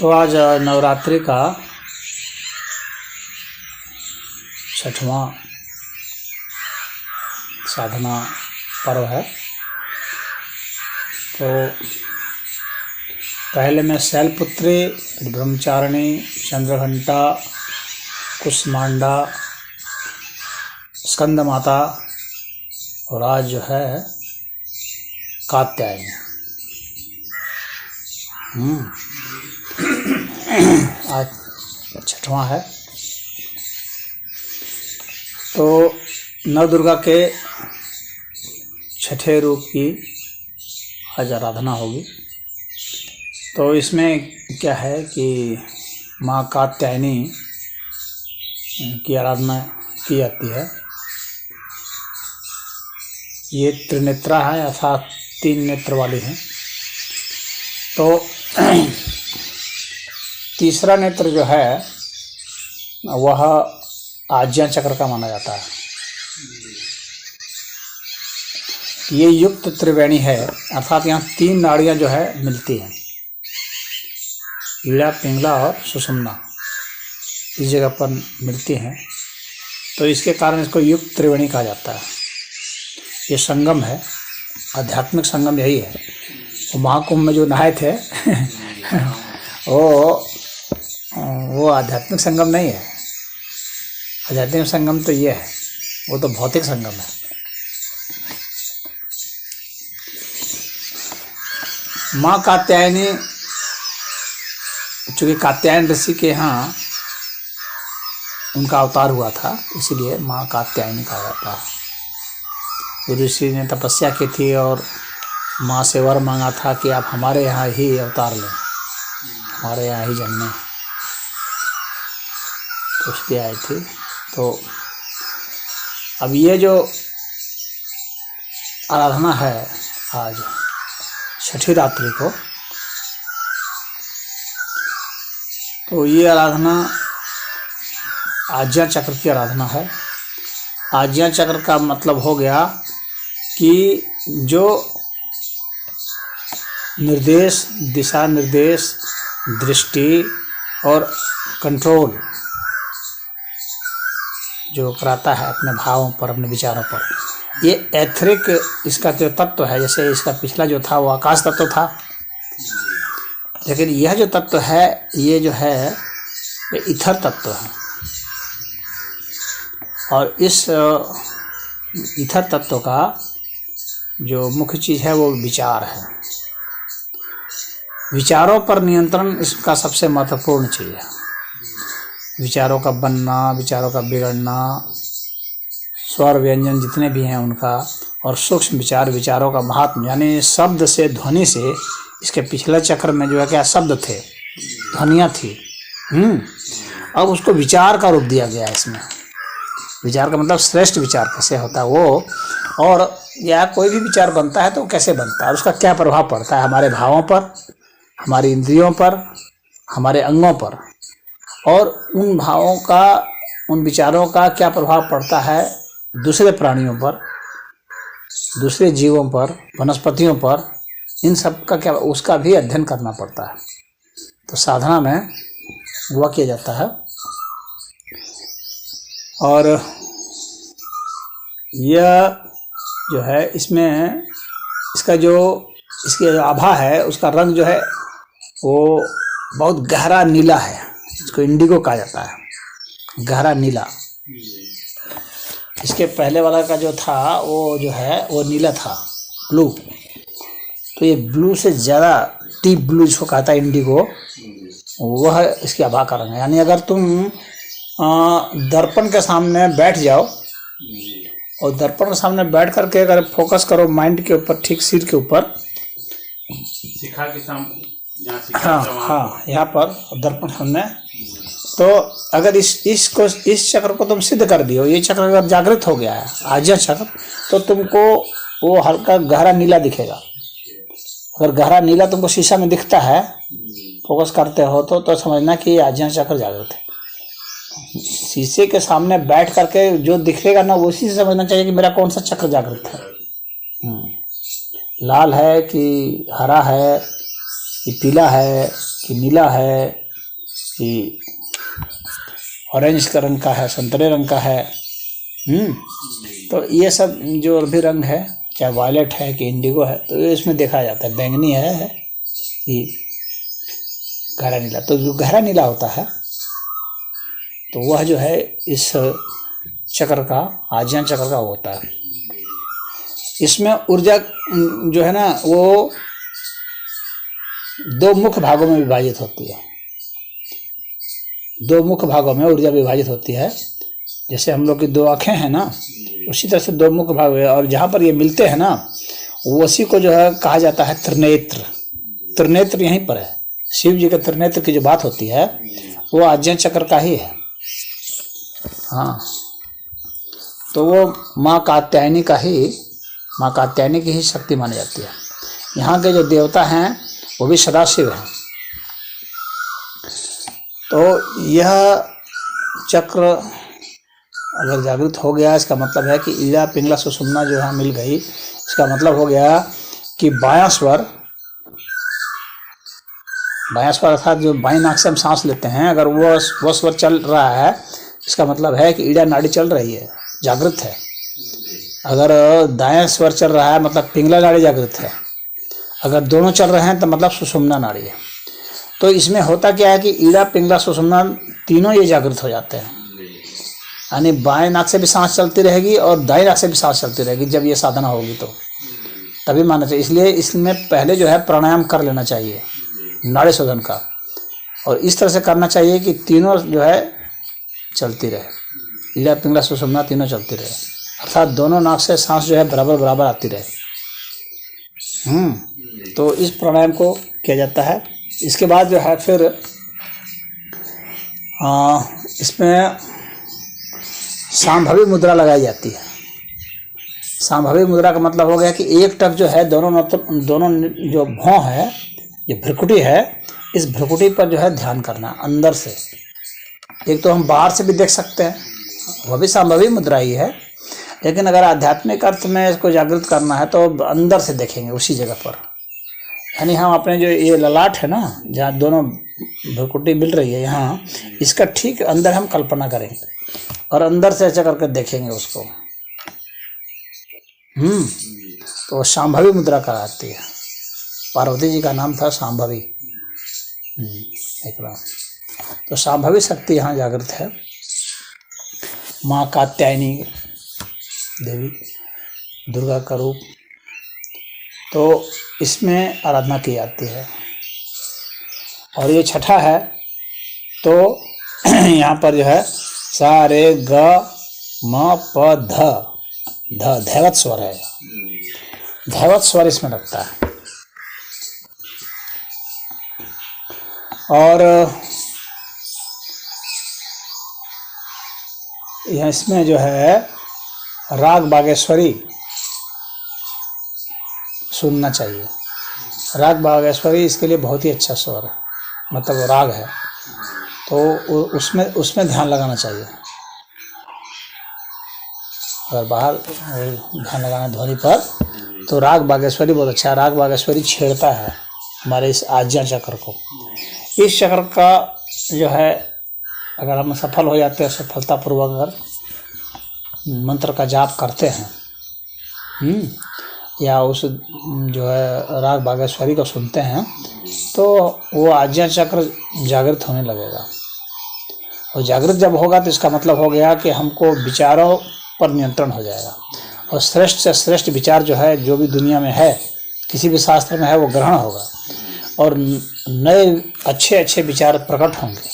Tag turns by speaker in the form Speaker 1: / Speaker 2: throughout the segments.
Speaker 1: तो आज नवरात्रि का 6वां साधना पर्व है। तो पहले में शैलपुत्री, ब्रह्मचारिणी, चंद्रघंटा, कुष्मांडा, स्कंद माता और आज जो है कात्यायनी। आज 6वां है। तो नव दुर्गा के 6ठे रूप की आज आराधना होगी। तो इसमें क्या है कि माँ कात्यायनी की आराधना की जाती है। ये त्रिनेत्रा है अर्थात 3 नेत्र वाली हैं। तो तीसरा नेत्र जो है वह आज्ञा चक्र का माना जाता है। ये युक्त त्रिवेणी है अर्थात यहाँ 3 नाड़ियाँ जो है मिलती हैं, ईड़ा, पिंगला और सुषुम्ना इस जगह पर मिलती हैं। तो इसके कारण इसको युक्त त्रिवेणी कहा जाता है। ये संगम है, आध्यात्मिक संगम यही है। वो महाकुंभ में जो नहाए थे वो आध्यात्मिक संगम नहीं है। आध्यात्मिक संगम तो ये है, वो तो भौतिक संगम है। माँ कात्यायनी, चूँकि कात्यायन ऋषि के यहाँ उनका अवतार हुआ था, इसीलिए माँ कात्यायनी कहा जाता है। ऋषि ने तपस्या की थी और माँ से वर मांगा था कि आप हमारे यहाँ ही अवतार लें, हमारे यहाँ ही जन्में, तो उसके आई थी। तो अब ये जो आराधना है आज 6ठी रात्रि को, तो ये आराधना आज्ञा चक्र की आराधना है। आज्ञा चक्र का मतलब हो गया कि जो निर्देश, दिशा निर्देश, दृष्टि और कंट्रोल जो कराता है अपने भावों पर, अपने विचारों पर, ये एथरिक इसका जो तत्व है। जैसे इसका पिछला जो था वो आकाश तत्व था, लेकिन यह जो तत्व है ये जो है ये ईथर तत्व है। और इस ईथर तत्व का जो मुख्य चीज़ है वो विचार है। विचारों पर नियंत्रण इसका सबसे महत्वपूर्ण चीज़ है। विचारों का बनना, विचारों का बिगड़ना, स्वर व्यंजन जितने भी हैं उनका, और सूक्ष्म विचार, विचारों का महात्म, यानी शब्द से, ध्वनि से। इसके पिछले चक्र में जो है क्या शब्द थे, ध्वनियाँ थी। अब उसको विचार का रूप दिया गया है इसमें। विचार का मतलब श्रेष्ठ विचार कैसे होता है वो, और या कोई भी विचार बनता है तो कैसे बनता है, उसका क्या प्रभाव पड़ता है हमारे भावों पर, हमारी इंद्रियों पर, हमारे अंगों पर, और उन भावों का, उन विचारों का क्या प्रभाव पड़ता है दूसरे प्राणियों पर, दूसरे जीवों पर, वनस्पतियों पर। इन सब का क्या, उसका भी अध्ययन करना पड़ता है। तो साधना में वह किया जाता है। और यह जो है इसमें इसका जो इसकी आभा है, उसका रंग जो है वो बहुत गहरा नीला है। इसको इंडिगो कहा जाता है, गहरा नीला। इसके पहले वाला का जो था वो जो है वो नीला था, ब्लू। तो ये ब्लू से ज़्यादा डीप ब्लू जिसको कहता है इंडिगो, वह इसकी आभा का रंग है। यानी अगर तुम दर्पण के सामने बैठ जाओ और दर्पण के सामने बैठ करके अगर फोकस करो माइंड के ऊपर, ठीक सिर के ऊपर,
Speaker 2: शिखा के सामने,
Speaker 1: हाँ, यहाँ पर दर्पण सामने, तो अगर इस चक्र को तुम सिद्ध कर दियो, ये चक्र अगर जागृत हो गया है, आज्ञा चक्र, तो तुमको वो हल्का गहरा नीला दिखेगा। अगर गहरा नीला तुमको शीशा में दिखता है, फोकस करते हो तो समझना कि ये आज्ञा चक्र जागृत है। शीशे के सामने बैठ करके जो दिखेगा ना, उसी से समझना चाहिए कि मेरा कौन सा चक्र जागृत है। लाल है कि हरा है कि पीला है कि नीला है कि ऑरेंज का रंग का है, संतरे रंग का है। तो ये सब जो भी रंग है, चाहे वायलेट है कि इंडिगो है, तो ये इसमें देखा जाता है। बैंगनी है कि गहरा नीला। तो जो गहरा नीला होता है तो वह जो है इस चक्र का, आज्ञा चक्र का होता है। इसमें ऊर्जा जो है ना वो दो मुख्य भागों में विभाजित होती है। दो मुख्य भागों में ऊर्जा विभाजित होती है। जैसे हम लोग की दो आँखें हैं ना, उसी तरह से दो मुख्य भाग है, और जहाँ पर ये मिलते हैं ना उसी को जो है कहा जाता है त्रिनेत्र। त्रिनेत्र यहीं पर है। शिव जी के त्रिनेत्र की जो बात होती है वो आज्ञा चक्र का ही है। हाँ, तो वो माँ कात्यायनी की ही शक्ति मानी जाती है। यहाँ के जो देवता हैं वो भी सदाशिव हैं। तो यह चक्र अगर जागृत हो गया, इसका मतलब है कि ईड़ा पिंगला सुषुम्ना जो यहाँ मिल गई, इसका मतलब हो गया कि बायां स्वर अर्थात जो बाईं नाक से हम सांस लेते हैं, अगर वो स्वर चल रहा है, इसका मतलब है कि ईड़ा नाड़ी चल रही है, जागृत है। अगर दायां स्वर चल रहा है मतलब पिंगला नाड़ी जागृत है। अगर दोनों चल रहे हैं तो मतलब सुषुम्ना नाड़ी है। तो इसमें होता क्या है कि ईड़ा पिंगला सुषुम्ना तीनों ये जागृत हो जाते हैं। यानी बाएं नाक से भी सांस चलती रहेगी और दाएं नाक से भी सांस चलती रहेगी। जब ये साधना होगी तो तभी मानना चाहिए। इसलिए इसमें पहले जो है प्राणायाम कर लेना चाहिए नाड़ी शोधन का, और इस तरह से करना चाहिए कि तीनों जो है चलती रहे। ईड़ा पिंगला सुषुम्ना तीनों चलती रहे, अर्थात दोनों नाक से सांस जो है बराबर आती रहे। तो इस प्राणायाम को किया जाता है। इसके बाद जो है फिर इसमें सांभवी मुद्रा लगाई जाती है। सांभवी मुद्रा का मतलब हो गया कि एक टक जो है दोनों जो भौं है, ये भ्रुकुटी है, इस भ्रुकुटी पर जो है ध्यान करना अंदर से। एक तो हम बाहर से भी देख सकते हैं, वह भी सांभवी मुद्रा ही है, लेकिन अगर आध्यात्मिक अर्थ में इसको जागृत करना है तो अंदर से देखेंगे उसी जगह पर। यानी हम अपने जो ये ललाट है ना, जहाँ दोनों भ्रुकुटी मिल रही है, यहाँ इसका ठीक अंदर हम कल्पना करेंगे और अंदर से ऐसा करके देखेंगे उसको। तो शांभवी मुद्रा कराती है। पार्वती जी का नाम था शांभवी। एक बार तो शांभवी शक्ति यहाँ जागृत है। माँ कात्यायनी देवी, दुर्गा का रूप, तो इसमें आराधना की जाती है। और ये छठा है, तो यहाँ पर जो है सा रे ग म प ध धैवत स्वर है। धैवत स्वर इसमें लगता है। और यह इसमें जो है राग बागेश्वरी सुनना चाहिए। राग बागेश्वरी इसके लिए बहुत ही अच्छा स्वर है, मतलब वो राग है, तो उसमें ध्यान लगाना चाहिए। अगर बाहर ध्यान लगाना ध्वनि पर, तो राग बागेश्वरी बहुत अच्छा है। राग बागेश्वरी छेड़ता है हमारे इस आज्ञा चक्र को। इस चक्र का जो है अगर हम सफल हो जाते हैं, सफलतापूर्वक अगर मंत्र का जाप करते हैं या उस जो है राग बागेश्वरी को सुनते हैं, तो वो आज्ञा चक्र जागृत होने लगेगा। और जागृत जब होगा तो इसका मतलब हो गया कि हमको विचारों पर नियंत्रण हो जाएगा, और श्रेष्ठ से श्रेष्ठ विचार जो है, जो भी दुनिया में है, किसी भी शास्त्र में है, वो ग्रहण होगा, और नए अच्छे अच्छे विचार प्रकट होंगे,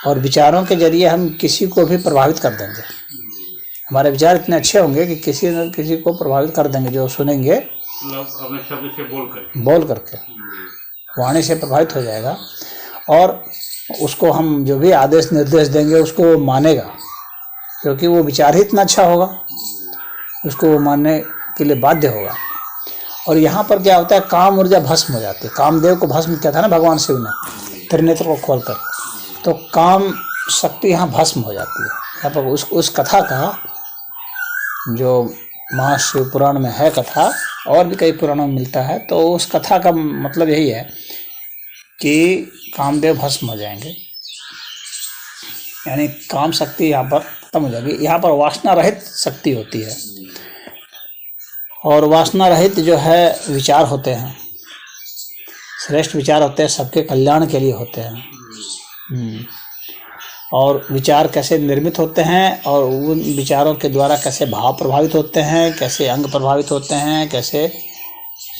Speaker 1: और विचारों के जरिए हम किसी को भी प्रभावित कर देंगे। हमारे विचार इतने अच्छे होंगे कि किसी न किसी को प्रभावित कर देंगे, जो सुनेंगे
Speaker 2: अपने शब्द से
Speaker 1: बोल करके वाणी से प्रभावित हो जाएगा, और उसको हम जो भी आदेश निर्देश देंगे उसको मानेगा, क्योंकि वो विचार ही इतना अच्छा होगा, उसको वो मानने के लिए बाध्य होगा। और यहाँ पर क्या होता है, काम ऊर्जा भस्म हो जाती है। कामदेव को भस्म किया था ना भगवान शिव ने त्रिनेत्र को खोलकर, तो काम शक्ति यहाँ भस्म हो जाती है। यहाँ पर उस कथा का जो महाशिव पुराण में है कथा, और भी कई पुराणों में मिलता है, तो उस कथा का मतलब यही है कि कामदेव भस्म हो जाएंगे, यानी काम शक्ति यहाँ पर खत्म हो जाएगी। यहाँ पर वासना रहित शक्ति होती है, और वासना रहित जो है विचार होते हैं, श्रेष्ठ विचार होते हैं, सबके कल्याण के लिए होते हैं। और विचार कैसे निर्मित होते हैं, और उन विचारों के द्वारा कैसे भाव प्रभावित होते हैं, कैसे अंग प्रभावित होते हैं, कैसे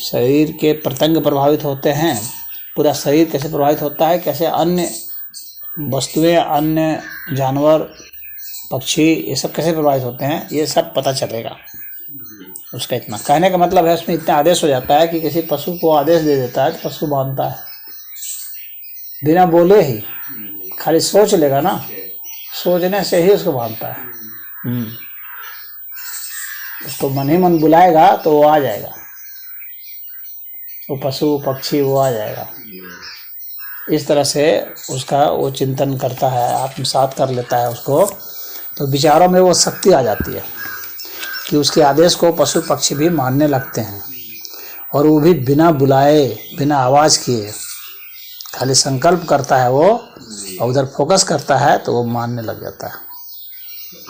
Speaker 1: शरीर के प्रत्यंग प्रभावित होते हैं, पूरा शरीर कैसे प्रभावित होता है, कैसे अन्य वस्तुएं, अन्य जानवर, पक्षी, ये सब कैसे प्रभावित होते हैं, ये सब पता चलेगा। उसका इतना कहने का मतलब है, उसमें इतना आदेश हो जाता है कि किसी पशु को आदेश दे देता है तो पशु मानता है, बिना बोले ही, खाली सोच लेगा ना, सोचने से ही उसको मानता है। उसको मन ही मन बुलाएगा तो वो आ जाएगा, वो पशु पक्षी वो आ जाएगा। इस तरह से उसका वो चिंतन करता है, आत्मसात कर लेता है उसको, तो विचारों में वो शक्ति आ जाती है कि उसके आदेश को पशु पक्षी भी मानने लगते हैं, और वो भी बिना बुलाए, बिना आवाज़ किए, खाली संकल्प करता है वो, और उधर फोकस करता है तो वो मानने लग जाता है।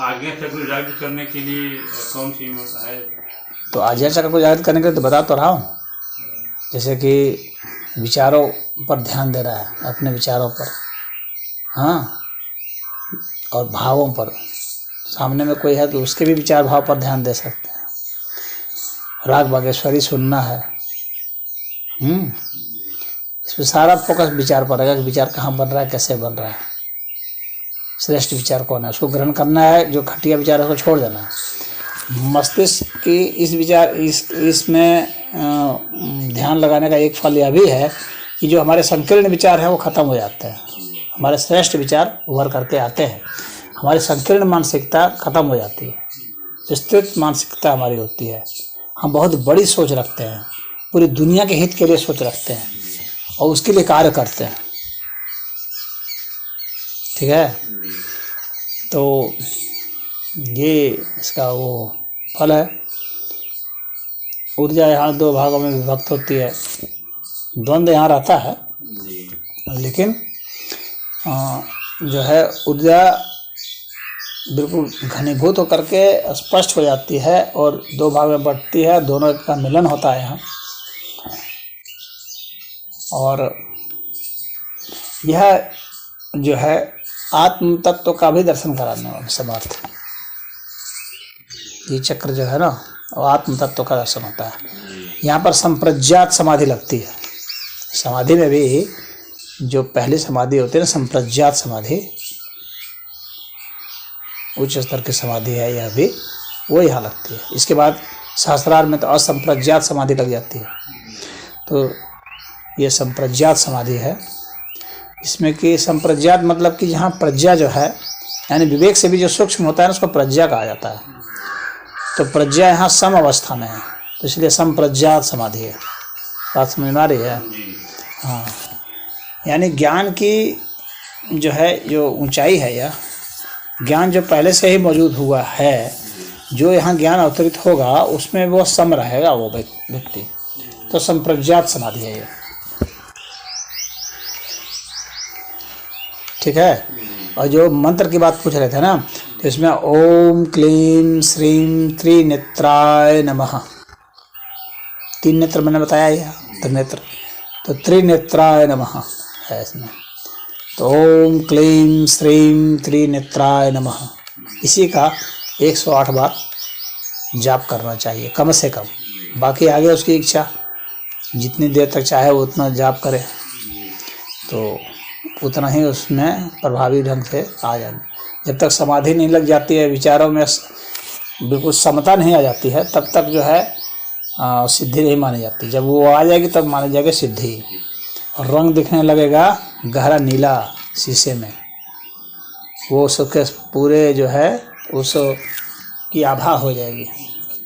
Speaker 2: आज्ञा चक्र जागृत करने के लिए कौन सी है?
Speaker 1: तो आज्ञा चक्र को जागृत करने के लिए तो बता तो रहा हूँ, जैसे कि विचारों पर ध्यान दे रहा है, अपने विचारों पर, हाँ, और भावों पर। सामने में कोई है तो उसके भी विचार भाव पर ध्यान दे सकते हैं। राग बागेश्वरी सुनना है, इसमें सारा फोकस विचार पर रहेगा कि विचार कहाँ बन रहा है, कैसे बन रहा है, श्रेष्ठ विचार कौन है, उसको ग्रहण करना है, जो घटिया विचार है उसको छोड़ देना है। मस्तिष्क की इस विचार इसमें ध्यान लगाने का एक फल यह भी है कि जो हमारे संकीर्ण विचार हैं वो खत्म हो जाते हैं, हमारे श्रेष्ठ विचार उभर करके आते हैं, हमारी संकीर्ण मानसिकता खत्म हो जाती है, विस्तृत मानसिकता हमारी होती है। हम बहुत बड़ी सोच रखते हैं, पूरी दुनिया के हित के लिए सोच रखते हैं और उसके लिए कार्य करते हैं। ठीक है, तो ये इसका वो फल है। ऊर्जा यहाँ दो भागों में विभक्त होती है, द्वंद्व यहाँ रहता है, लेकिन जो है ऊर्जा बिल्कुल घनीभूत होकर के स्पष्ट हो जाती है और दो भाग में बढ़ती है, दोनों का मिलन होता है यहाँ। और यह जो है आत्म तत्व का भी दर्शन कराने वाला समर्थ है। ये चक्र जो है ना, वो आत्म तत्व का दर्शन होता है। यहाँ पर संप्रज्ञात समाधि लगती है। समाधि में भी जो पहली समाधि होती है ना, संप्रज्ञात समाधि, उच्च स्तर की समाधि है यह भी, वो यहाँ लगती है। इसके बाद सहस्रार में तो असंप्रज्ञात समाधि लग जाती है। तो ये संप्रज्ञात समाधि है। इसमें कि संप्रज्ञात मतलब कि जहाँ प्रज्ञा जो है, यानी विवेक से भी जो सूक्ष्म होता है ना, उसको प्रज्ञा कहा जाता है। तो प्रज्ञा यहाँ सम अवस्था में है, तो इसलिए संप्रज्ञात समाधि है। बात समझ में आ रही है? हाँ, यानी ज्ञान की जो है, जो ऊंचाई है, यह ज्ञान जो पहले से ही मौजूद हुआ है, जो यहाँ ज्ञान अवतरित होगा उसमें वो सम रहेगा वो व्यक्ति। तो संप्रज्ञात समाधि है ये। ठीक है। और जो मंत्र की बात पूछ रहे थे ना, तो इसमें ओम क्लीं श्रीं त्रिनेत्राय नमः, तीन नेत्र मैंने बताया यह त्रिनेत्र, तो त्रिनेत्राय नमः है इसमें। तो ओम क्लीं श्रीं त्रिनेत्राय नमः, इसी का 108 बार जाप करना चाहिए कम से कम। बाकी आगे उसकी इच्छा, जितनी देर तक चाहे वो उतना जाप करे, तो उतना ही उसमें प्रभावी ढंग से आ जाए। जब तक समाधि नहीं लग जाती है, विचारों में बिल्कुल समता नहीं आ जाती है, तब तक जो है सिद्धि नहीं मानी जाती। जब वो आ जाएगी तब मानी जाएगी सिद्धि। और रंग दिखने लगेगा गहरा नीला शीशे में, वो उसके पूरे जो है उस की आभा हो जाएगी,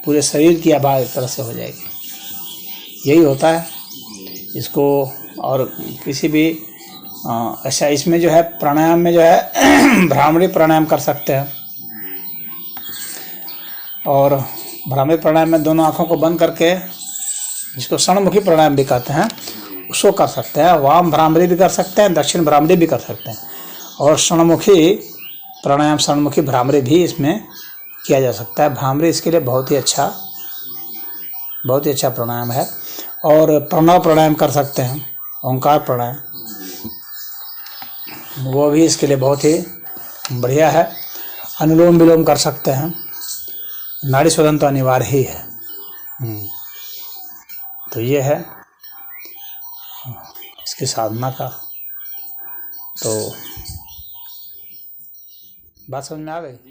Speaker 1: पूरे शरीर की आभा एक तरह से हो जाएगी। यही होता है इसको। और किसी भी ऐसा इसमें जो है प्राणायाम में जो है भ्रामरी प्राणायाम कर सकते हैं। और भ्रामरी प्राणायाम में दोनों आँखों को बंद करके, जिसको षणमुखी प्राणायाम भी कहते हैं, उसको कर सकते हैं। वाम भ्रामरी भी कर सकते हैं, दक्षिण भ्रामरी भी कर सकते हैं। और षणमुखी प्राणायाम, षणमुखी भ्रामरी भी इसमें किया जा सकता है। भ्रामरी इसके लिए बहुत ही अच्छा प्राणायाम है। और प्रणव प्राणायाम कर सकते हैं, ओंकार प्राणायाम, वो भी इसके लिए बहुत ही बढ़िया है। अनुलोम विलोम कर सकते हैं। नाड़ी शोधन तो अनिवार्य ही है। तो ये है इसकी साधना का। तो बात समझ में आ गई।